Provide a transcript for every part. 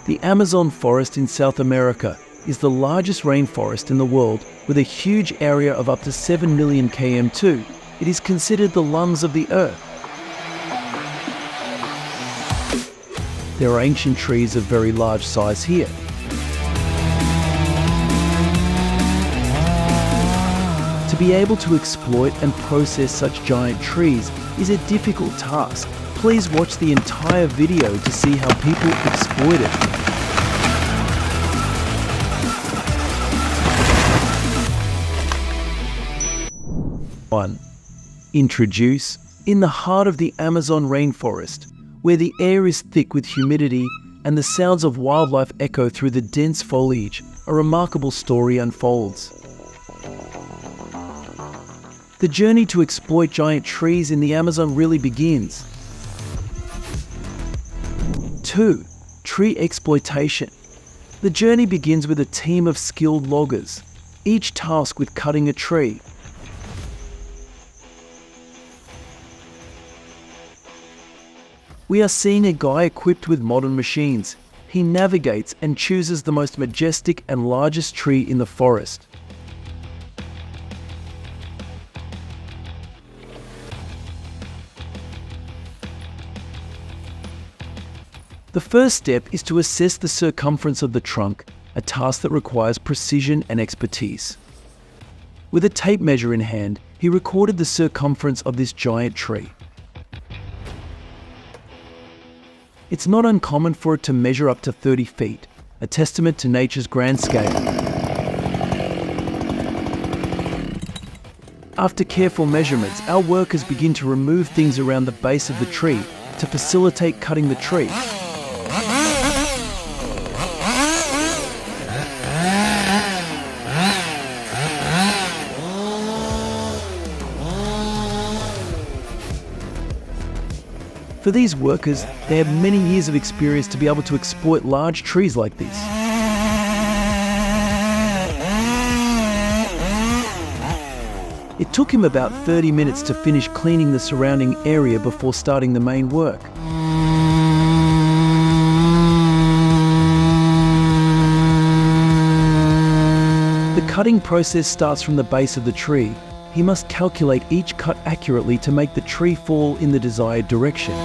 The Amazon forest in South America is the largest rainforest in the world with a huge area of up to 7 million km2. It is considered the lungs of the earth. There are ancient trees of very large size here. To be able to exploit and process such giant trees is a difficult task. Please watch the entire video to see how people exploit it. 1. Introduce. In the heart of the Amazon rainforest, where the air is thick with humidity and the sounds of wildlife echo through the dense foliage, a remarkable story unfolds. The journey to exploit giant trees in the Amazon really begins. 2. Tree exploitation. The journey begins with a team of skilled loggers, each tasked with cutting a tree. We are seeing a guy equipped with modern machines. He navigates and chooses the most majestic and largest tree in the forest. The first step is to assess the circumference of the trunk, a task that requires precision and expertise. With a tape measure in hand, he recorded the circumference of this giant tree. It's not uncommon for it to measure up to 30 feet, a testament to nature's grand scale. After careful measurements, our workers begin to remove things around the base of the tree to facilitate cutting the tree. For these workers, they have many years of experience to be able to exploit large trees like this. It took him about 30 minutes to finish cleaning the surrounding area before starting the main work. The cutting process starts from the base of the tree. He must calculate each cut accurately to make the tree fall in the desired direction.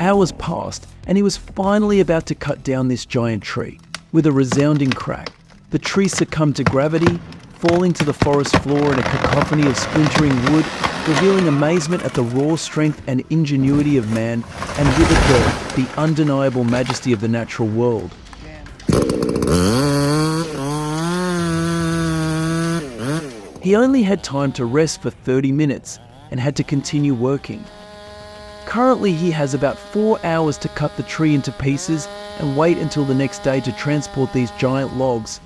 Hours passed, and he was finally about to cut down this giant tree. With a resounding crack, the tree succumbed to gravity, falling to the forest floor in a cacophony of splintering wood, revealing amazement at the raw strength and ingenuity of man, and with it the undeniable majesty of the natural world. He only had time to rest for 30 minutes and had to continue working. Currently, he has about 4 hours to cut the tree into pieces and wait until the next day to transport these giant logs.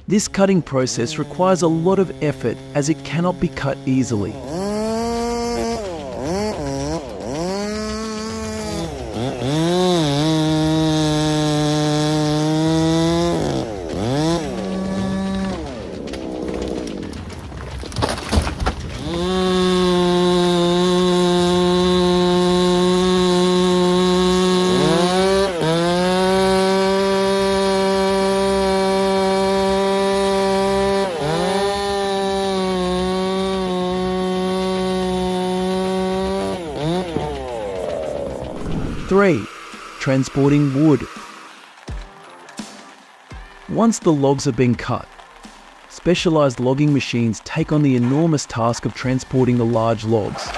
This cutting process requires a lot of effort as it cannot be cut easily. Three, transporting wood. Once the logs have been cut, specialized logging machines take on the enormous task of transporting the large logs.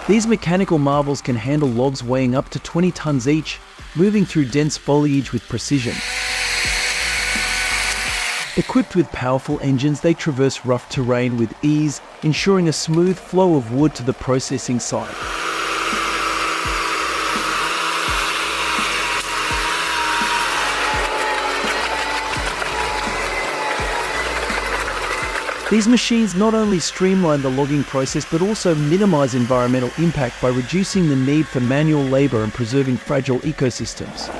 These mechanical marvels can handle logs weighing up to 20 tons each, moving through dense foliage with precision. Equipped with powerful engines, they traverse rough terrain with ease, ensuring a smooth flow of wood to the processing site. These machines not only streamline the logging process but also minimize environmental impact by reducing the need for manual labor and preserving fragile ecosystems.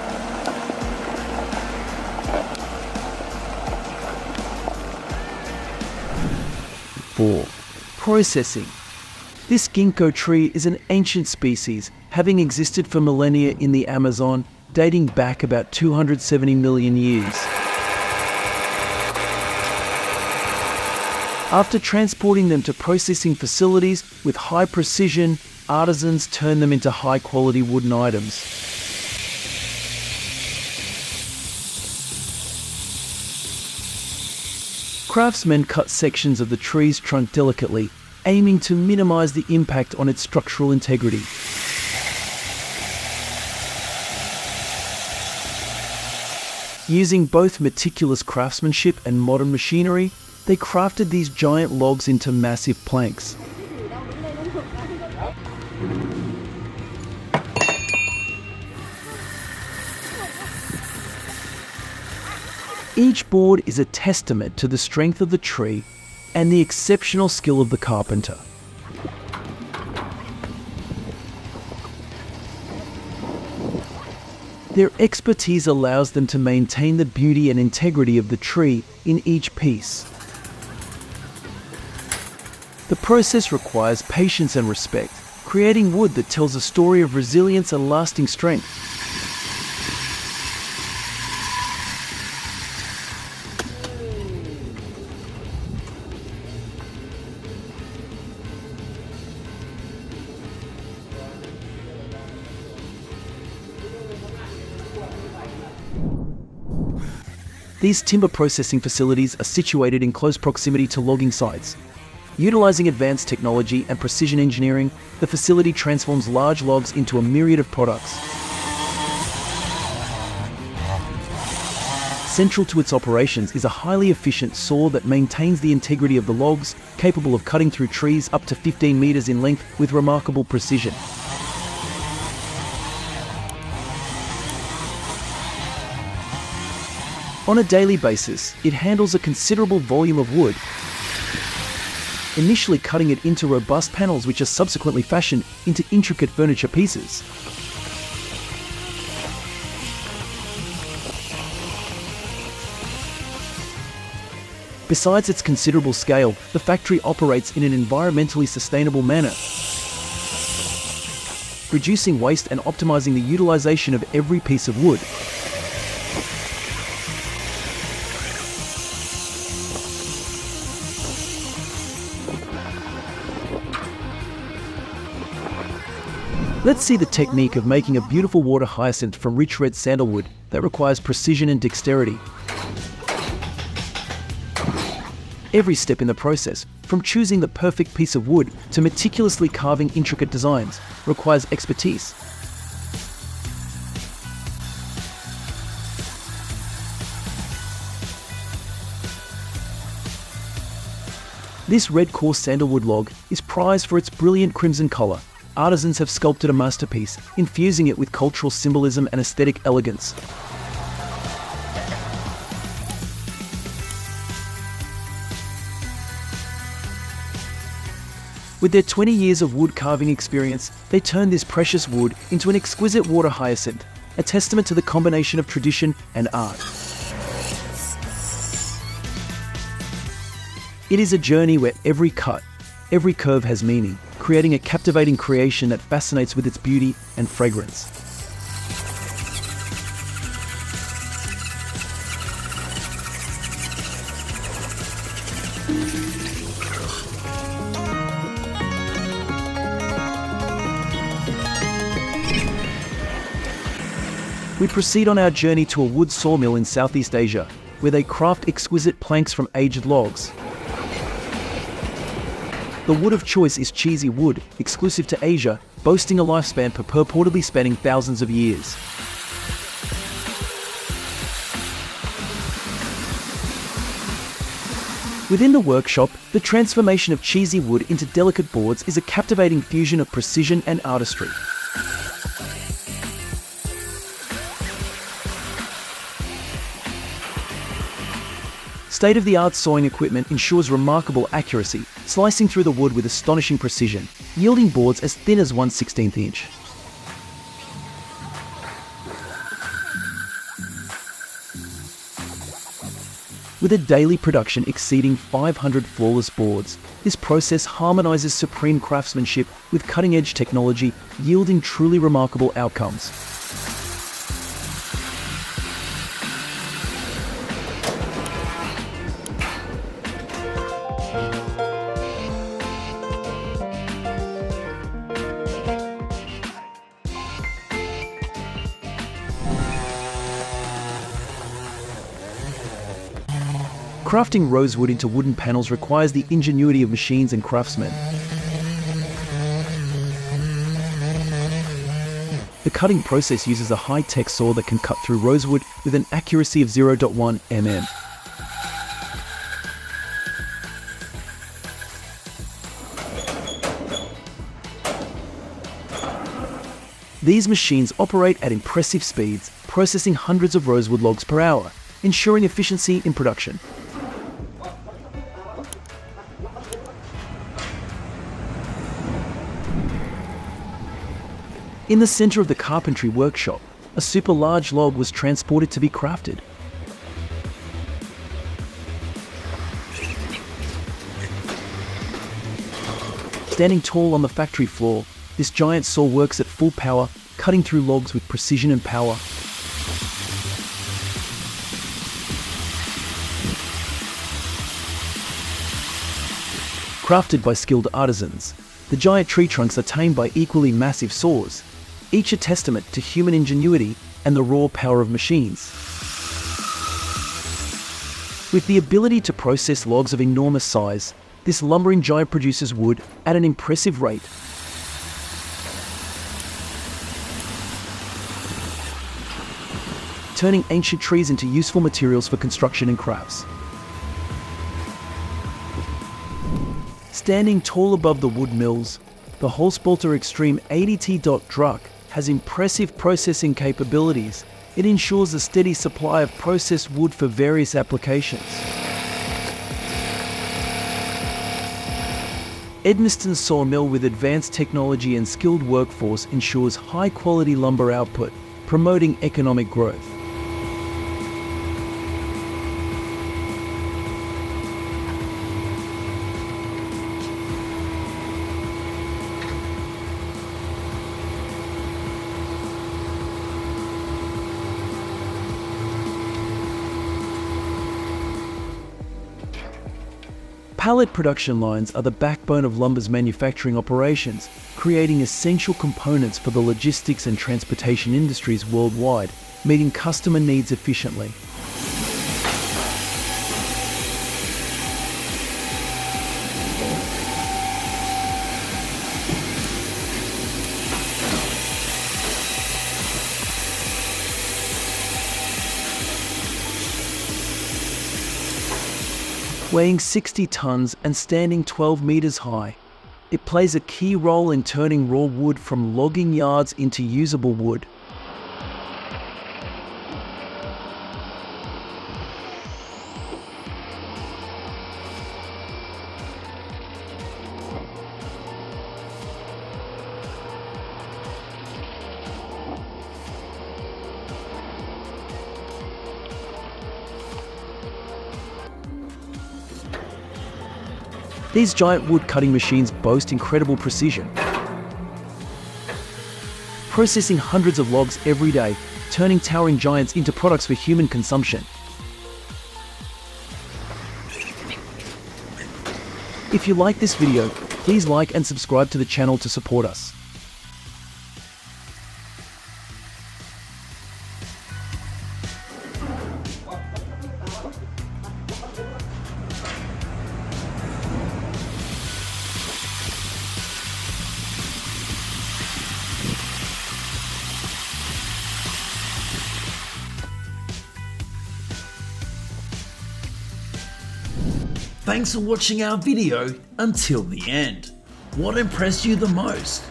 Four, processing. This ginkgo tree is an ancient species, having existed for millennia in the Amazon, dating back about 270 million years. After transporting them to processing facilities with high precision, artisans turn them into high-quality wooden items. Craftsmen cut sections of the tree's trunk delicately, aiming to minimize the impact on its structural integrity. Using both meticulous craftsmanship and modern machinery, they crafted these giant logs into massive planks. Each board is a testament to the strength of the tree and the exceptional skill of the carpenter. Their expertise allows them to maintain the beauty and integrity of the tree in each piece. The process requires patience and respect, creating wood that tells a story of resilience and lasting strength. These timber processing facilities are situated in close proximity to logging sites. Utilizing advanced technology and precision engineering, the facility transforms large logs into a myriad of products. Central to its operations is a highly efficient saw that maintains the integrity of the logs, capable of cutting through trees up to 15 meters in length with remarkable precision. On a daily basis, it handles a considerable volume of wood, initially cutting it into robust panels which are subsequently fashioned into intricate furniture pieces. Besides its considerable scale, the factory operates in an environmentally sustainable manner, reducing waste and optimizing the utilization of every piece of wood. Let's see the technique of making a beautiful water hyacinth from rich red sandalwood that requires precision and dexterity. Every step in the process, from choosing the perfect piece of wood to meticulously carving intricate designs, requires expertise. This red coarse sandalwood log is prized for its brilliant crimson color. Artisans have sculpted a masterpiece, infusing it with cultural symbolism and aesthetic elegance. With their 20 years of wood carving experience, they turned this precious wood into an exquisite water hyacinth, a testament to the combination of tradition and art. It is a journey where every cut, every curve has meaning, creating a captivating creation that fascinates with its beauty and fragrance. We proceed on our journey to a wood sawmill in Southeast Asia, where they craft exquisite planks from aged logs. The wood of choice is cheesy wood, exclusive to Asia, boasting a lifespan purportedly spanning thousands of years. Within the workshop, the transformation of cheesy wood into delicate boards is a captivating fusion of precision and artistry. State-of-the-art sawing equipment ensures remarkable accuracy, slicing through the wood with astonishing precision, yielding boards as thin as 1/16 inch. With a daily production exceeding 500 flawless boards, this process harmonizes supreme craftsmanship with cutting-edge technology, yielding truly remarkable outcomes. Crafting rosewood into wooden panels requires the ingenuity of machines and craftsmen. The cutting process uses a high-tech saw that can cut through rosewood with an accuracy of 0.1 mm. These machines operate at impressive speeds, processing hundreds of rosewood logs per hour, ensuring efficiency in production. In the center of the carpentry workshop, a super large log was transported to be crafted. Standing tall on the factory floor, this giant saw works at full power, cutting through logs with precision and power. Crafted by skilled artisans, the giant tree trunks are tamed by equally massive saws, each a testament to human ingenuity and the raw power of machines. With the ability to process logs of enormous size, this lumbering giant produces wood at an impressive rate. Turning ancient trees into useful materials for construction and crafts. Standing tall above the wood mills, the Holzbolter Extreme 80T Druck has impressive processing capabilities. It ensures a steady supply of processed wood for various applications. Edmiston Sawmill with advanced technology and skilled workforce ensures high-quality lumber output, promoting economic growth. Pallet production lines are the backbone of lumber's manufacturing operations, creating essential components for the logistics and transportation industries worldwide, meeting customer needs efficiently. Weighing 60 tons and standing 12 meters high, it plays a key role in turning raw wood from logging yards into usable wood. These giant wood cutting machines boast incredible precision, processing hundreds of logs every day, turning towering giants into products for human consumption. If you like this video, please like and subscribe to the channel to support us. Thanks for watching our video until the end. What impressed you the most?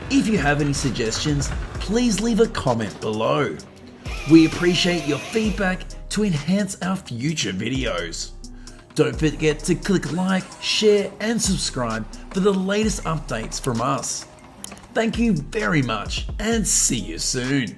If you have any suggestions, please leave a comment below. We appreciate your feedback to enhance our future videos. Don't forget to click like, share and subscribe for the latest updates from us. Thank you very much and see you soon.